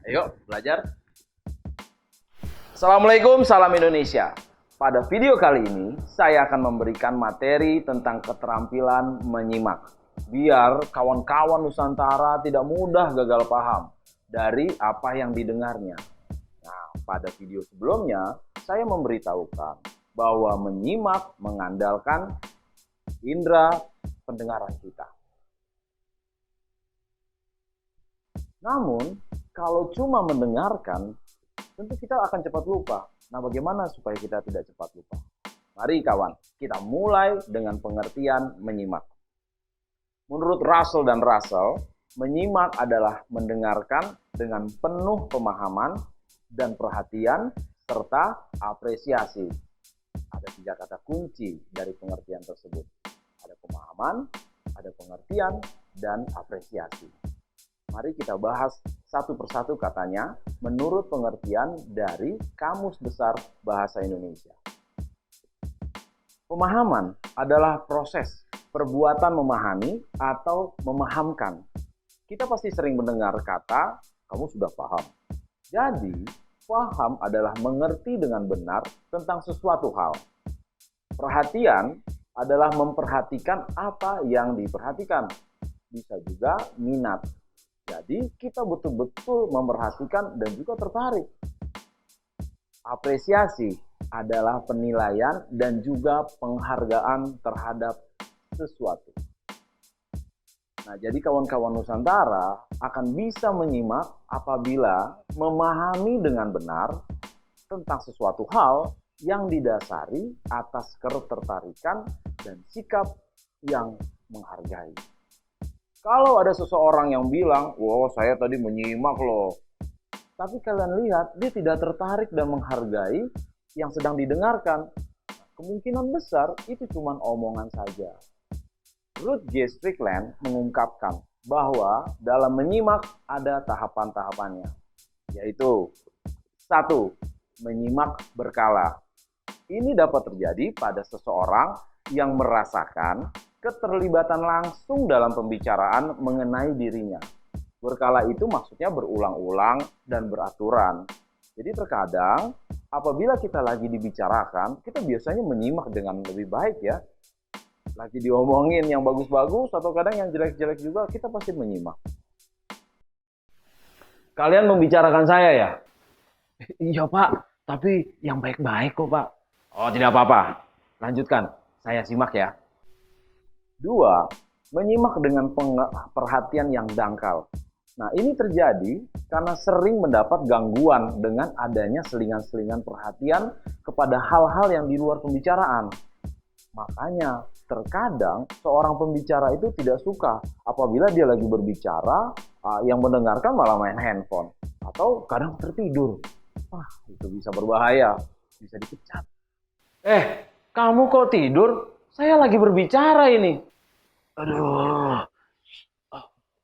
Ayo belajar. Assalamualaikum, salam Indonesia. Pada video kali ini, saya akan memberikan materi tentang keterampilan menyimak. Biar kawan-kawan Nusantara tidak mudah gagal paham dari apa yang didengarnya. Nah, pada video sebelumnya, saya memberitahukan bahwa menyimak mengandalkan indera pendengaran kita. Namun, kalau cuma mendengarkan, tentu kita akan cepat lupa. Nah, bagaimana supaya kita tidak cepat lupa? Mari kawan, kita mulai dengan pengertian menyimak. Menurut Russell dan Russell, menyimak adalah mendengarkan dengan penuh pemahaman dan perhatian serta apresiasi. Ada 3 kata kunci dari pengertian tersebut. Ada pemahaman, ada pengertian, dan apresiasi. Mari kita bahas satu persatu katanya menurut pengertian dari Kamus Besar Bahasa Indonesia. Pemahaman adalah proses perbuatan memahami atau memahamkan. Kita pasti sering mendengar kata, kamu sudah paham. Jadi, paham adalah mengerti dengan benar tentang sesuatu hal. Perhatian adalah memperhatikan apa yang diperhatikan. Bisa juga minat. Jadi kita betul-betul memperhatikan dan juga tertarik. Apresiasi adalah penilaian dan juga penghargaan terhadap sesuatu. Nah, jadi kawan-kawan Nusantara akan bisa menyimak apabila memahami dengan benar tentang sesuatu hal yang didasari atas ketertarikan dan sikap yang menghargai. Kalau ada seseorang yang bilang, wow saya tadi menyimak loh. Tapi kalian lihat, dia tidak tertarik dan menghargai yang sedang didengarkan. Kemungkinan besar itu cuma omongan saja. Ruth J. Strickland mengungkapkan bahwa dalam menyimak ada tahapan-tahapannya. Yaitu, 1. Menyimak berkala. Ini dapat terjadi pada seseorang yang merasakan keterlibatan langsung dalam pembicaraan mengenai dirinya. Berkala itu maksudnya berulang-ulang dan beraturan. Jadi terkadang apabila kita lagi dibicarakan, kita biasanya menyimak dengan lebih baik ya. Lagi diomongin yang bagus-bagus atau kadang yang jelek-jelek juga, kita pasti menyimak. Kalian membicarakan saya ya? Iya Pak, tapi yang baik-baik kok Pak. Oh tidak apa-apa, lanjutkan, saya simak ya. 2. Menyimak dengan perhatian yang dangkal. Nah, ini terjadi karena sering mendapat gangguan dengan adanya selingan-selingan perhatian kepada hal-hal yang di luar pembicaraan. Makanya, terkadang seorang pembicara itu tidak suka apabila dia lagi berbicara, yang mendengarkan malah main handphone. Atau kadang tertidur. Itu bisa berbahaya, bisa dipecat. Kamu kok tidur? Saya lagi berbicara ini. Aduh,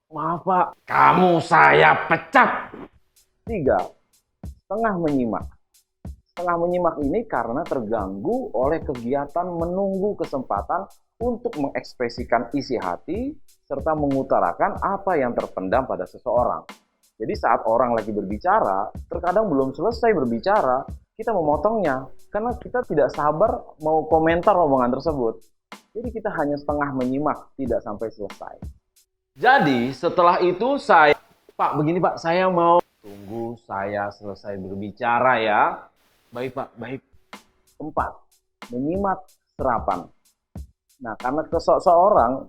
maaf Pak, kamu saya pecat. 3. Setengah menyimak. Setengah menyimak ini karena terganggu oleh kegiatan menunggu kesempatan untuk mengekspresikan isi hati serta mengutarakan apa yang terpendam pada seseorang. Jadi saat orang lagi berbicara, terkadang belum selesai berbicara, kita memotongnya karena kita tidak sabar mau komentar omongan tersebut. Jadi kita hanya setengah menyimak, tidak sampai selesai. Jadi setelah itu Pak begini Pak, saya mau tunggu saya selesai berbicara ya. Baik Pak, baik. 4. Menyimak serapan. Nah karena seseorang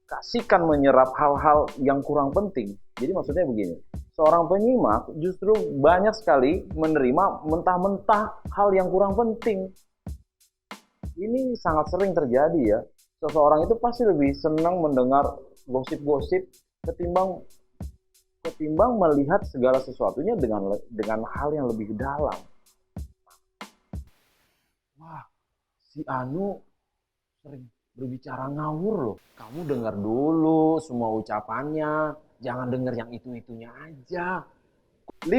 kasihkan menyerap hal-hal yang kurang penting. Jadi maksudnya begini, seorang penyimak justru banyak sekali menerima mentah-mentah hal yang kurang penting. Ini sangat sering terjadi ya. Seseorang itu pasti lebih senang mendengar gosip-gosip ketimbang melihat segala sesuatunya dengan hal yang lebih dalam. Wah, si Anu sering berbicara ngawur loh. Kamu dengar dulu semua ucapannya, jangan dengar yang itu-itunya aja. 5.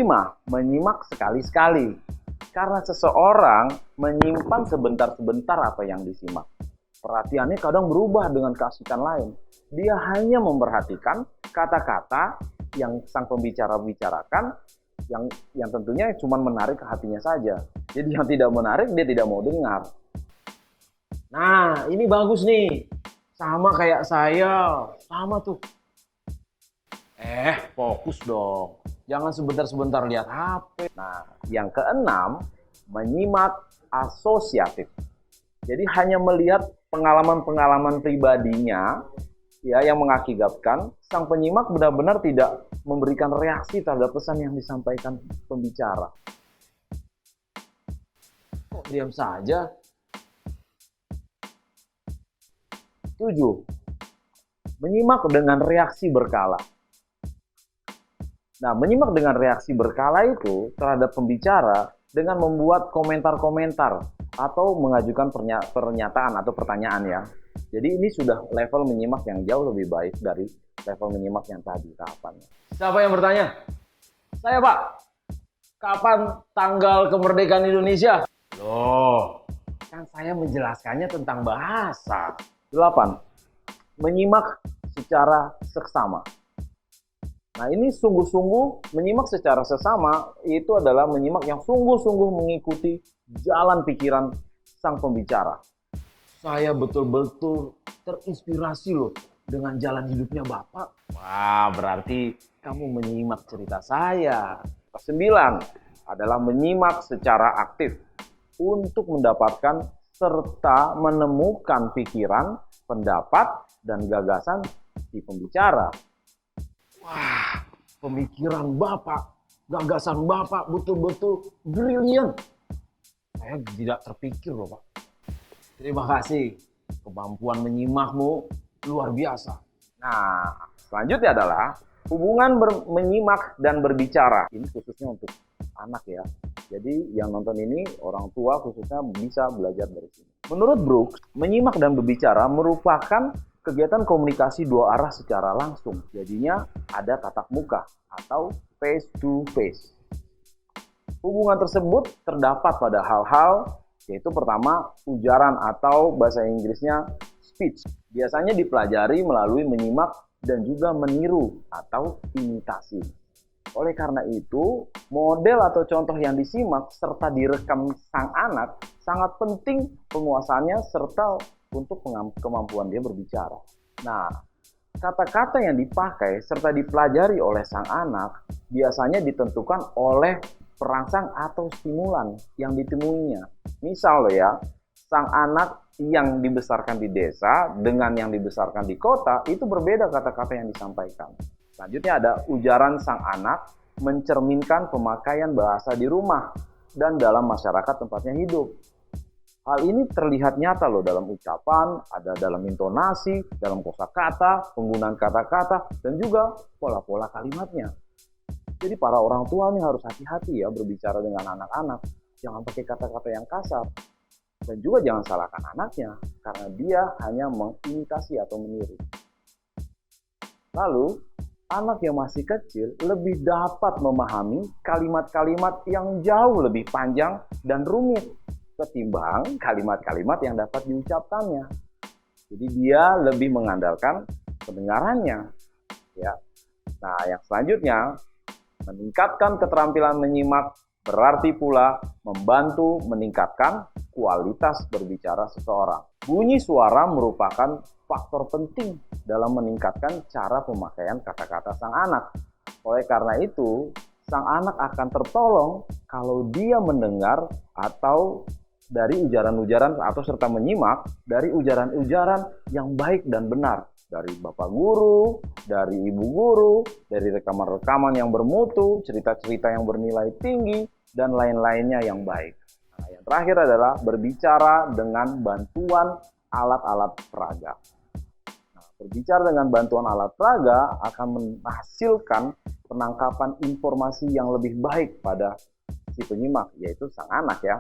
Menyimak sekali-sekali. Karena seseorang menyimpan sebentar-sebentar apa yang disimak. Perhatiannya kadang berubah dengan keasikan lain. Dia hanya memperhatikan kata-kata yang sang pembicara bicarakan, yang tentunya cuma menarik ke hatinya saja. Jadi yang tidak menarik dia tidak mau dengar. Nah, ini bagus nih. Sama kayak saya. Sama tuh. Fokus dong. Jangan sebentar-sebentar lihat HP. Nah, yang keenam, menyimak asosiatif. Jadi hanya melihat pengalaman-pengalaman pribadinya ya yang mengakibatkan sang penyimak benar-benar tidak memberikan reaksi terhadap pesan yang disampaikan pembicara. Kok diam saja? 7. Menyimak dengan reaksi berkala. Nah, menyimak dengan reaksi berkala itu terhadap pembicara dengan membuat komentar-komentar atau mengajukan pernyataan atau pertanyaan ya. Jadi ini sudah level menyimak yang jauh lebih baik dari level menyimak yang tadi tahapannya. Siapa yang bertanya? Saya, Pak. Kapan tanggal kemerdekaan Indonesia? Loh, kan saya menjelaskannya tentang bahasa. 8. Menyimak secara seksama. Nah, ini sungguh-sungguh menyimak secara sesama itu adalah menyimak yang sungguh-sungguh mengikuti jalan pikiran sang pembicara. Saya betul-betul terinspirasi loh dengan jalan hidupnya Bapak. Wah, berarti kamu menyimak cerita saya. 9 adalah menyimak secara aktif untuk mendapatkan serta menemukan pikiran, pendapat, dan gagasan si pembicara. Wah, pemikiran Bapak, gagasan Bapak betul-betul brilian. Saya tidak terpikir loh, Pak. Terima kasih. Kemampuan menyimakmu luar biasa. Nah, selanjutnya adalah hubungan menyimak dan berbicara. Ini khususnya untuk anak ya. Jadi yang nonton ini orang tua khususnya bisa belajar dari sini. Menurut Brooks, menyimak dan berbicara merupakan kegiatan komunikasi dua arah secara langsung. Jadinya ada tatap muka atau face to face. Hubungan tersebut terdapat pada hal-hal yaitu pertama ujaran atau bahasa Inggrisnya speech. Biasanya dipelajari melalui menyimak dan juga meniru atau imitasi. Oleh karena itu, model atau contoh yang disimak serta direkam sang anak sangat penting penguasaannya serta untuk kemampuan dia berbicara. Nah, kata-kata yang dipakai serta dipelajari oleh sang anak biasanya ditentukan oleh perangsang atau stimulan yang ditemuinya. Misal ya, sang anak yang dibesarkan di desa dengan yang dibesarkan di kota itu berbeda kata-kata yang disampaikan. Selanjutnya ada ujaran sang anak mencerminkan pemakaian bahasa di rumah dan dalam masyarakat tempatnya hidup. Hal ini terlihat nyata loh dalam ucapan, ada dalam intonasi, dalam kosakata, penggunaan kata-kata, dan juga pola-pola kalimatnya. Jadi para orang tua nih harus hati-hati ya berbicara dengan anak-anak. Jangan pakai kata-kata yang kasar. Dan juga jangan salahkan anaknya, karena dia hanya mengimitasi atau meniru. Lalu, anak yang masih kecil lebih dapat memahami kalimat-kalimat yang jauh lebih panjang dan rumit ketimbang kalimat-kalimat yang dapat diucapkannya. Jadi dia lebih mengandalkan pendengarannya. Ya. Nah, yang selanjutnya, meningkatkan keterampilan menyimak berarti pula membantu meningkatkan kualitas berbicara seseorang. Bunyi suara merupakan faktor penting dalam meningkatkan cara pemakaian kata-kata sang anak. Oleh karena itu, sang anak akan tertolong kalau dia mendengar atau dari ujaran-ujaran atau serta menyimak dari ujaran-ujaran yang baik dan benar. Dari bapak guru, dari ibu guru, dari rekaman-rekaman yang bermutu, cerita-cerita yang bernilai tinggi, dan lain-lainnya yang baik. Nah, yang terakhir adalah berbicara dengan bantuan alat-alat peraga. Nah, berbicara dengan bantuan alat peraga akan menghasilkan penangkapan informasi yang lebih baik pada si penyimak, yaitu sang anak ya.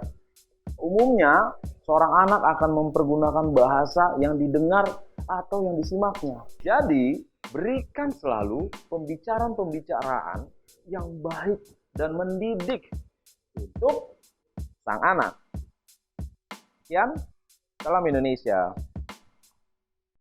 Umumnya, seorang anak akan mempergunakan bahasa yang didengar atau yang disimaknya. Jadi, berikan selalu pembicaraan-pembicaraan yang baik dan mendidik untuk sang anak. Sekian, salam Indonesia.